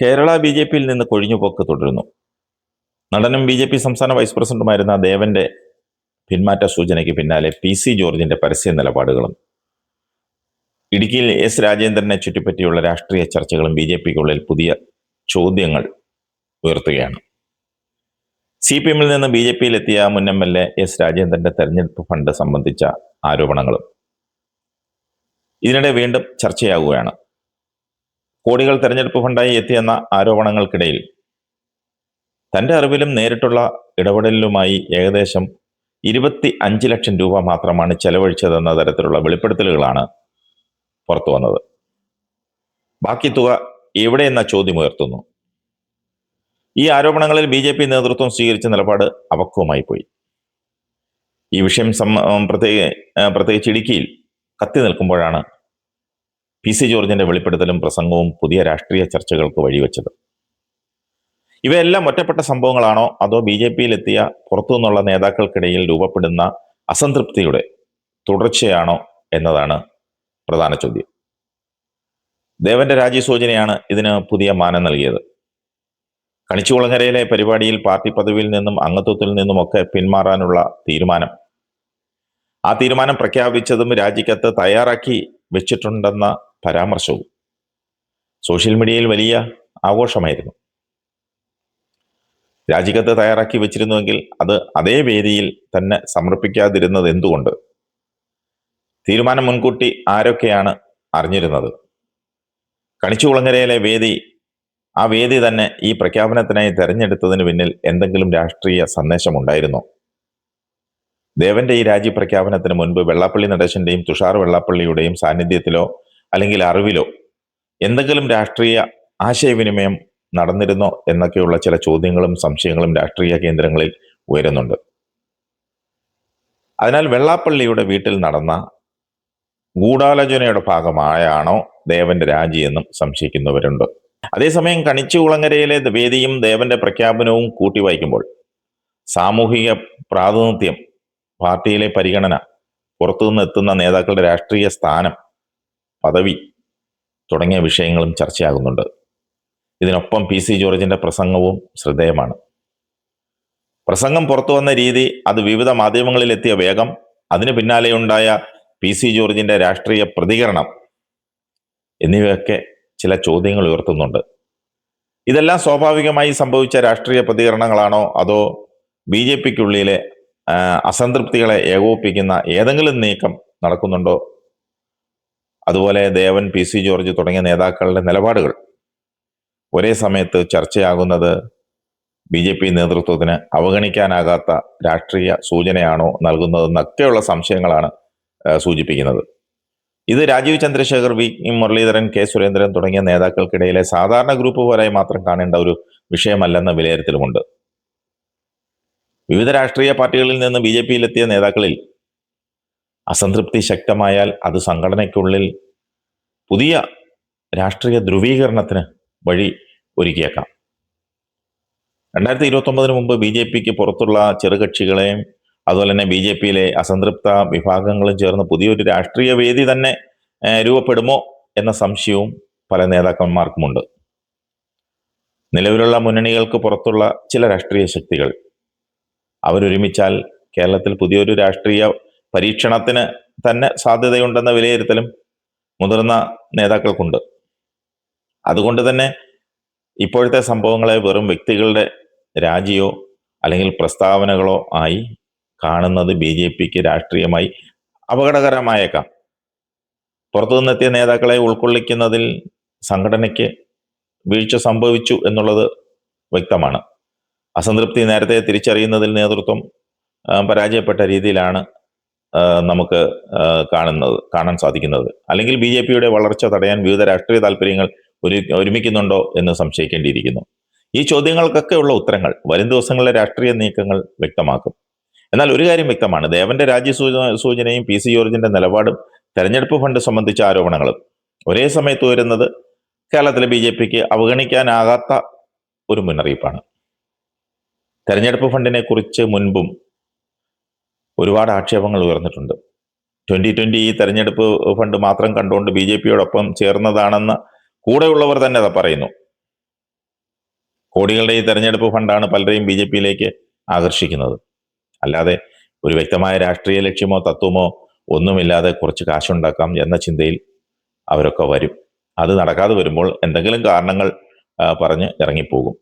Kerala B J പിയിൽ നിന്ന് കൊഴിഞ്ഞുപോക്ക് തുടരുന്നു. നടനും ബി ജെ പി സംസ്ഥാന വൈസ് പ്രസിഡന്റുമായിരുന്ന ദേവന്റെ പിന്മാറ്റ സൂചനയ്ക്ക് പിന്നാലെ പി സി ജോർജിന്റെ പരസ്യ നിലപാടുകളും ഇടുക്കിയിൽ എസ് രാജേന്ദ്രനെ ചുറ്റിപ്പറ്റിയുള്ള രാഷ്ട്രീയ ചർച്ചകളും ബി ജെ പിക്കുള്ളിൽ പുതിയ ചോദ്യങ്ങൾ ഉയർത്തുകയാണ്. സി പി എമ്മിൽ നിന്ന് ബി ജെ പിയിലെത്തിയ മുൻ എം എൽ എ എസ് രാജേന്ദ്രന്റെ തെരഞ്ഞെടുപ്പ് ഫണ്ട് സംബന്ധിച്ച ആരോപണങ്ങളും ഇതിനിടെ വീണ്ടും ചർച്ചയാകുകയാണ്. കോടികൾ തെരഞ്ഞെടുപ്പ് ഫണ്ടായി എത്തിയെന്ന ആരോപണങ്ങൾക്കിടയിൽ തന്റെ അറിവിലും നേരിട്ടുള്ള ഇടപെടലിലുമായി ഏകദേശം 25 ലക്ഷം രൂപ മാത്രമാണ് ചെലവഴിച്ചതെന്ന തരത്തിലുള്ള വെളിപ്പെടുത്തലുകളാണ് പുറത്തു വന്നത്. ബാക്കി തുക എവിടെയെന്ന ചോദ്യമുയർത്തുന്നു. ഈ ആരോപണങ്ങളിൽ ബി ജെ പി നേതൃത്വം സ്വീകരിച്ച നിലപാട് അപക്വമായി പോയി. ഈ വിഷയം പ്രത്യേകിച്ച് ഇടുക്കിയിൽ കത്തി നിൽക്കുമ്പോഴാണ് പി സി ജോർജിന്റെ വെളിപ്പെടുത്തലും പ്രസംഗവും പുതിയ രാഷ്ട്രീയ ചർച്ചകൾക്ക് വഴിവെച്ചത്. ഇവയെല്ലാം ഒറ്റപ്പെട്ട സംഭവങ്ങളാണോ അതോ ബി ജെ പിയിലെത്തിയ പുറത്തു നിന്നുള്ള നേതാക്കൾക്കിടയിൽ രൂപപ്പെടുന്ന അസംതൃപ്തിയുടെ തുടർച്ചയാണോ എന്നതാണ് പ്രധാന ചോദ്യം. ദേവന്റെ രാജ്യസൂചനയാണ് ഇതിന് പുതിയ മാനം നൽകിയത്. കണിച്ചുകുളങ്ങരയിലെ പരിപാടിയിൽ പാർട്ടി പദവിയിൽ നിന്നും അംഗത്വത്തിൽ നിന്നുമൊക്കെ പിന്മാറാനുള്ള തീരുമാനം, ആ തീരുമാനം പ്രഖ്യാപിച്ചതും രാജിക്കത്ത് തയ്യാറാക്കി വെച്ചിട്ടുണ്ടെന്ന പരാമർശവും സോഷ്യൽ മീഡിയയിൽ വലിയ ആഘോഷമായിരുന്നു. രാജിക്കത്ത് തയ്യാറാക്കി വെച്ചിരുന്നുവെങ്കിൽ അത് അതേ വേദിയിൽ തന്നെ സമർപ്പിക്കാതിരുന്നത് എന്തുകൊണ്ട്? തീരുമാനം മുൻകൂട്ടി ആരൊക്കെയാണ് അറിഞ്ഞിരുന്നത്? കണിച്ചുകുളങ്ങരയിലെ ആ വേദി തന്നെ ഈ പ്രഖ്യാപനത്തിനായി തെരഞ്ഞെടുത്തതിന് പിന്നിൽ എന്തെങ്കിലും രാഷ്ട്രീയ സന്ദേശമുണ്ടായിരുന്നോ? ദേവന്റെ ഈ രാജി പ്രഖ്യാപനത്തിന് മുൻപ് വെള്ളാപ്പള്ളി നടേശന്റെയും തുഷാർ വെള്ളാപ്പള്ളിയുടെയും സാന്നിധ്യത്തിലോ അല്ലെങ്കിൽ അറിവിലോ എന്തെങ്കിലും രാഷ്ട്രീയ ആശയവിനിമയം നടന്നിരുന്നോ എന്നൊക്കെയുള്ള ചില ചോദ്യങ്ങളും സംശയങ്ങളും രാഷ്ട്രീയ കേന്ദ്രങ്ങളിൽ ഉയരുന്നുണ്ട്. അതിനാൽ വെള്ളാപ്പള്ളിയുടെ വീട്ടിൽ നടന്ന ഗൂഢാലോചനയുടെ ഭാഗമായാണോ ദേവന്റെ രാജിയെന്നും സംശയിക്കുന്നവരുണ്ട്. അതേസമയം കണിച്ചുകുളങ്ങരയിലെ വേദിയും ദേവന്റെ പ്രഖ്യാപനവും കൂട്ടി വായിക്കുമ്പോൾ സാമൂഹിക പ്രാതിനിധ്യം, പാർട്ടിയിലെ പരിഗണന, പുറത്തുനിന്ന് എത്തുന്ന നേതാക്കളുടെ രാഷ്ട്രീയ സ്ഥാനം, പദവി തുടങ്ങിയ വിഷയങ്ങളും ചർച്ചയാകുന്നുണ്ട്. ഇതിനൊപ്പം പി സി ജോർജിന്റെ പ്രസംഗവും ശ്രദ്ധേയമാണ്. പ്രസംഗം പുറത്തു വന്ന രീതി, അത് വിവിധ മാധ്യമങ്ങളിൽ എത്തിയ വേഗം, അതിനു പിന്നാലെയുണ്ടായ പി സി ജോർജിന്റെ രാഷ്ട്രീയ പ്രതികരണം എന്നിവയൊക്കെ ചില ചോദ്യങ്ങൾ ഉയർത്തുന്നുണ്ട്. ഇതെല്ലാം സ്വാഭാവികമായി സംഭവിച്ച രാഷ്ട്രീയ പ്രതികരണങ്ങളാണോ അതോ ബി ജെ പിക്കുള്ളിലെ അസംതൃപ്തികളെ ഏകോപിപ്പിക്കുന്ന ഏതെങ്കിലും നീക്കം നടക്കുന്നുണ്ടോ? അതുപോലെ ദേവൻ, പി സി ജോർജ് തുടങ്ങിയ നേതാക്കളുടെ നിലപാടുകൾ ഒരേ സമയത്ത് ചർച്ചയാകുന്നത് ബി ജെ പി നേതൃത്വത്തിന് അവഗണിക്കാനാകാത്ത രാഷ്ട്രീയ സൂചനയാണോ നൽകുന്നതെന്നൊക്കെയുള്ള സംശയങ്ങളാണ് സൂചിപ്പിക്കുന്നത്. ഇത് രാജീവ് ചന്ദ്രശേഖർ, വി മുരളീധരൻ, കെ സുരേന്ദ്രൻ തുടങ്ങിയ നേതാക്കൾക്കിടയിലെ സാധാരണ ഗ്രൂപ്പ് പോലെ മാത്രം കാണേണ്ട ഒരു വിഷയമല്ലെന്ന വിലയിരുത്തലുമുണ്ട്. വിവിധ രാഷ്ട്രീയ പാർട്ടികളിൽ നിന്ന് ബി ജെ പിയിലെത്തിയ നേതാക്കളിൽ അസംതൃപ്തി ശക്തമായാൽ അത് സംഘടനയ്ക്കുള്ളിൽ പുതിയ രാഷ്ട്രീയ ധ്രുവീകരണത്തിന് വഴി ഒരുക്കിയേക്കാം. 2029 മുമ്പ് ബി ജെ പിക്ക് പുറത്തുള്ള ചെറുകക്ഷികളെയും അതുപോലെ തന്നെ ബി ജെ പിയിലെ അസംതൃപ്ത വിഭാഗങ്ങളും ചേർന്ന് പുതിയൊരു രാഷ്ട്രീയ വേദി തന്നെ രൂപപ്പെടുമോ എന്ന സംശയവും പല നേതാക്കന്മാർക്കുമുണ്ട്. നിലവിലുള്ള മുന്നണികൾക്ക് പുറത്തുള്ള ചില രാഷ്ട്രീയ ശക്തികൾ അവരൊരുമിച്ചാൽ കേരളത്തിൽ പുതിയൊരു രാഷ്ട്രീയ പരീക്ഷണത്തിന് തന്നെ സാധ്യതയുണ്ടെന്ന വിലയിരുത്തലും മുതിർന്ന നേതാക്കൾക്കുണ്ട്. അതുകൊണ്ട് തന്നെ ഇപ്പോഴത്തെ സംഭവങ്ങളെ വെറും വ്യക്തികളുടെ രാജിയോ അല്ലെങ്കിൽ പ്രസ്താവനകളോ ആയി കാണുന്നത് ബി ജെ പിക്ക് രാഷ്ട്രീയമായി അപകടകരമായേക്കാം. പുറത്തുനിന്നെത്തിയ നേതാക്കളെ ഉൾക്കൊള്ളിക്കുന്നതിൽ സംഘടനയ്ക്ക് വീഴ്ച സംഭവിച്ചു എന്നുള്ളത് വ്യക്തമാണ്. അസംതൃപ്തി നേരത്തെ തിരിച്ചറിയുന്നതിൽ നേതൃത്വം പരാജയപ്പെട്ട രീതിയിലാണ് നമുക്ക് കാണാൻ സാധിക്കുന്നത്. അല്ലെങ്കിൽ ബി ജെ പിയുടെ വളർച്ച തടയാൻ വിവിധ രാഷ്ട്രീയ താല്പര്യങ്ങൾ ഒരുമിക്കുന്നുണ്ടോ എന്ന് സംശയിക്കേണ്ടിയിരിക്കുന്നു. ഈ ചോദ്യങ്ങൾക്കൊക്കെ ഉള്ള ഉത്തരങ്ങൾ വരും ദിവസങ്ങളിലെ രാഷ്ട്രീയ നീക്കങ്ങൾ വ്യക്തമാക്കും. എന്നാൽ ഒരു കാര്യം വ്യക്തമാണ്, ദേവന്റെ രാജ്യസൂചനയും പി സി ജോർജിന്റെ നിലപാടും തെരഞ്ഞെടുപ്പ് ഫണ്ട് സംബന്ധിച്ച ആരോപണങ്ങളും ഒരേ സമയത്ത് വരുന്നത് കേരളത്തിലെ ബി ജെ പിക്ക് അവഗണിക്കാനാകാത്ത ഒരു മുന്നറിയിപ്പാണ്. തെരഞ്ഞെടുപ്പ് ഫണ്ടിനെ കുറിച്ച് മുൻപും ഒരുപാട് ആക്ഷേപങ്ങൾ ഉയർന്നിട്ടുണ്ട്. 2020 ഈ തെരഞ്ഞെടുപ്പ് ഫണ്ട് മാത്രം കണ്ടുകൊണ്ട് ബി ജെ പിയോടൊപ്പം ചേർന്നതാണെന്ന് കൂടെയുള്ളവർ തന്നെ പറയുന്നു. കോടികളുടെ ഈ തെരഞ്ഞെടുപ്പ് ഫണ്ടാണ് പലരെയും ബി ജെ പിയിലേക്ക് ആകർഷിക്കുന്നത്. അല്ലാതെ ഒരു വ്യക്തമായ രാഷ്ട്രീയ ലക്ഷ്യമോ തത്വമോ ഒന്നുമില്ലാതെ കുറച്ച് കാശുണ്ടാക്കാം എന്ന ചിന്തയിൽ അവരൊക്കെ വരും. അത് നടക്കാതെ വരുമ്പോൾ എന്തെങ്കിലും കാരണങ്ങൾ പറഞ്ഞ് ഇറങ്ങിപ്പോകും.